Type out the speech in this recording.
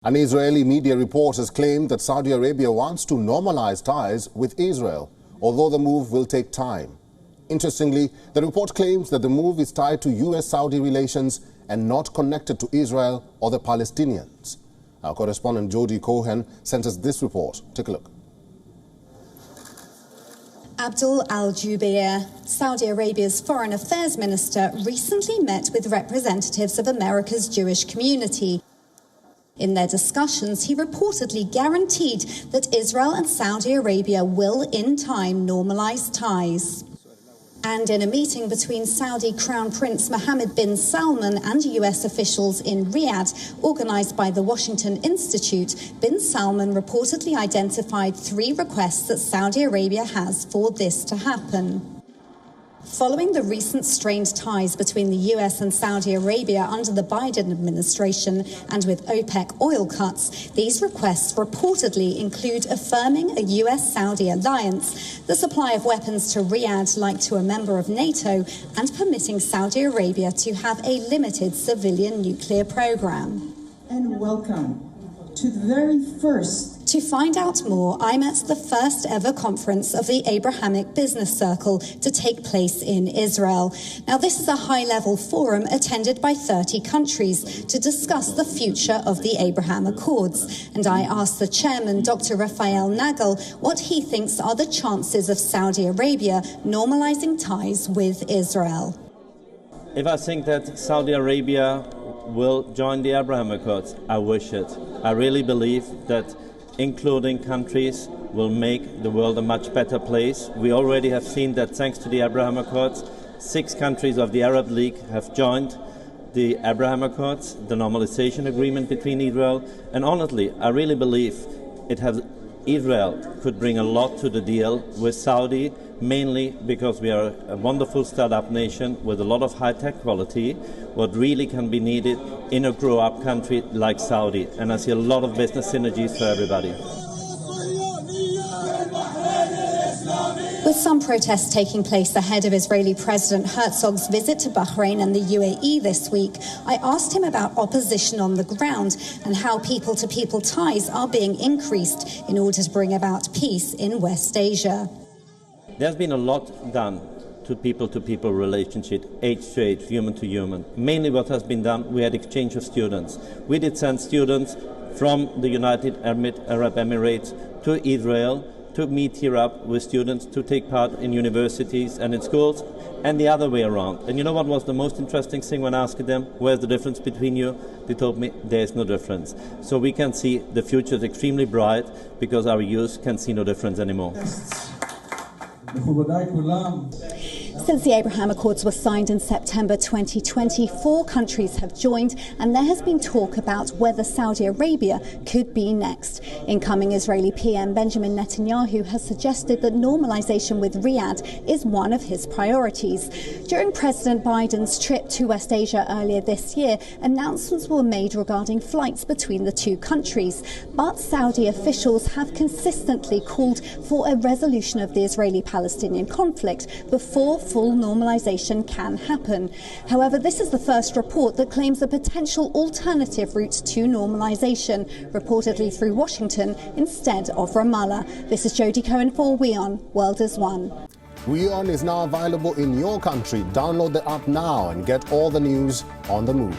An Israeli media report has claimed that Saudi Arabia wants to normalize ties with Israel, although the move will take time. Interestingly, the report claims that the move is tied to US-Saudi relations and not connected to Israel or the Palestinians. Our correspondent Jody Cohen sent us this report. Take a look. Abdul Al-Jubeir, Saudi Arabia's foreign affairs minister, recently met with representatives of America's Jewish community. In their discussions, he reportedly guaranteed that Israel and Saudi Arabia will, in time, normalize ties. And in a meeting between Saudi Crown Prince Mohammed bin Salman and US officials in Riyadh, organized by the Washington Institute, bin Salman reportedly identified 3 requests that Saudi Arabia has for this to happen. Following the recent strained ties between the US and Saudi Arabia under the Biden administration and with OPEC oil cuts, these requests reportedly include affirming a US-Saudi alliance, the supply of weapons to Riyadh like to a member of NATO, and permitting Saudi Arabia to have a limited civilian nuclear program. And welcome to the very first. To find out more, I'm at the first ever conference of the Abrahamic Business Circle to take place in Israel. Now, this is a high-level forum attended by 30 countries to discuss the future of the Abraham Accords. And I asked the chairman, Dr. Rafael Nagel, what he thinks are the chances of Saudi Arabia normalizing ties with Israel. If I think that Saudi Arabia will join the Abraham Accords, I wish it. I really believe that including countries will make the world a much better place. We already have seen that thanks to the Abraham Accords, 6 countries of the Arab League have joined the Abraham Accords, the normalization agreement between Israel. And honestly, I really believe Israel could bring a lot to the deal with Saudi, mainly because we are a wonderful startup nation with a lot of high-tech quality, what really can be needed in a grow-up country like Saudi. And I see a lot of business synergies for everybody. With some protests taking place ahead of Israeli President Herzog's visit to Bahrain and the UAE this week, I asked him about opposition on the ground and how people-to-people ties are being increased in order to bring about peace in West Asia. There's been a lot done to people relationship, age to age, human to human. Mainly what has been done, we had exchange of students. We did send students from the United Arab Emirates to Israel to meet here up with students, to take part in universities and in schools, and the other way around. And you know what was the most interesting thing when I asked them, where's the difference between you? They told me, there's no difference. So we can see the future is extremely bright because our youth can see no difference anymore. Since the Abraham Accords were signed in September 2020, 4 countries have joined, and there has been talk about whether Saudi Arabia could be next. Incoming Israeli PM Benjamin Netanyahu has suggested that normalization with Riyadh is one of his priorities. During President Biden's trip to West Asia earlier this year, announcements were made regarding flights between the 2 countries. But Saudi officials have consistently called for a resolution of the Israeli-Palestinian conflict before full normalization can happen. However, this is the first report that claims a potential alternative route to normalization, reportedly through Washington instead of Ramallah. This is Jody Cohen for WION World is One. WION is now available in your country. Download the app now and get all the news on the move.